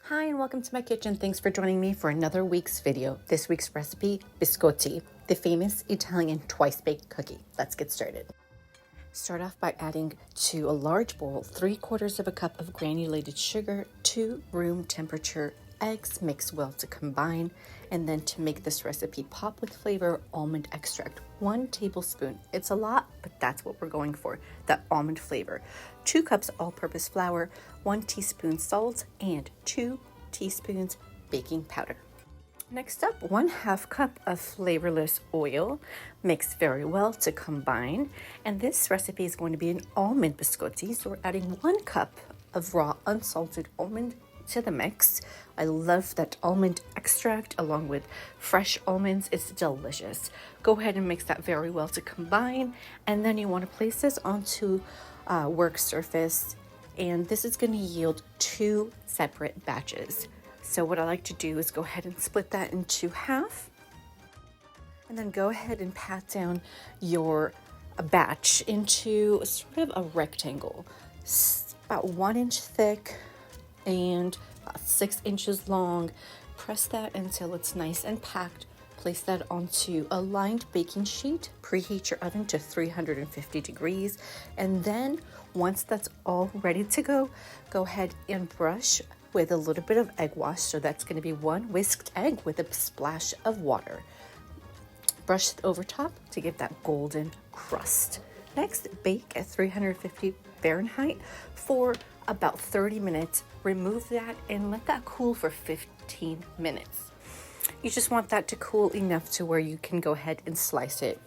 Hi and welcome to my kitchen. Thanks for joining me for another week's video. This week's recipe, Biscotti, the famous Italian twice-baked cookie. Let's get started. Start off by adding to a large bowl 3/4 of a cup of granulated sugar, 2 room temperature eggs, mix well to combine, and then to make this recipe pop with flavor, almond extract, 1 tablespoon. It's a lot, but that's what we're going for, that almond flavor. 2 cups all-purpose flour, 1 teaspoon salt, and 2 teaspoons baking powder. Next up, 1/2 cup of flavorless oil, mix very well to combine. And this recipe is going to be an almond biscotti, so we're adding 1 cup of raw unsalted almond to the mix. I love that almond extract along with fresh almonds. It's delicious. Go ahead and mix that very well to combine, and then you want to place this onto a work surface, and this is going to yield 2 separate batches. So what I like to do is go ahead and split that into half, and then go ahead and pat down your batch into sort of a rectangle, about 1 inch thick and about 6 inches long. Press that until it's nice and packed. Place that onto a lined baking sheet. Preheat your oven to 350 degrees. And then once that's all ready to go, go ahead and brush with a little bit of egg wash. So that's going to be 1 whisked egg with a splash of water. Brush it over top to give that golden crust. Next, bake at 350 Fahrenheit for about 30 minutes. Remove that and let that cool for 15 minutes. You just want that to cool enough to where you can go ahead and slice it.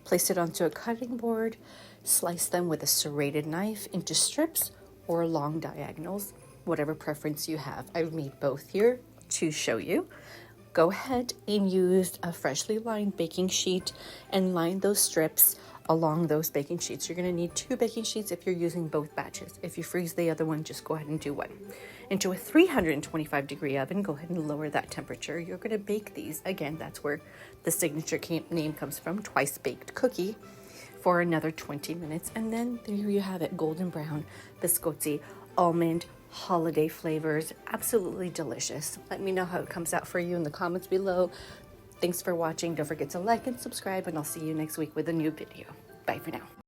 Place it onto a cutting board, slice them with a serrated knife into strips or long diagonals, whatever preference you have. I've made both here to show you. Go ahead and use a freshly lined baking sheet and line those strips along those baking sheets. You're going to need 2 baking sheets if you're using both batches. If you freeze the other one, just go ahead and do 1. Into a 325 degree oven, go ahead and lower that temperature. You're going to bake these, again, that's where the signature name comes from, twice baked cookie, for another 20 minutes. And then there you have it, golden brown biscotti, almond, holiday flavors, absolutely delicious. Let me know how it comes out for you in the comments below. Thanks for watching. Don't forget to like and subscribe, and I'll see you next week with a new video. Bye for now.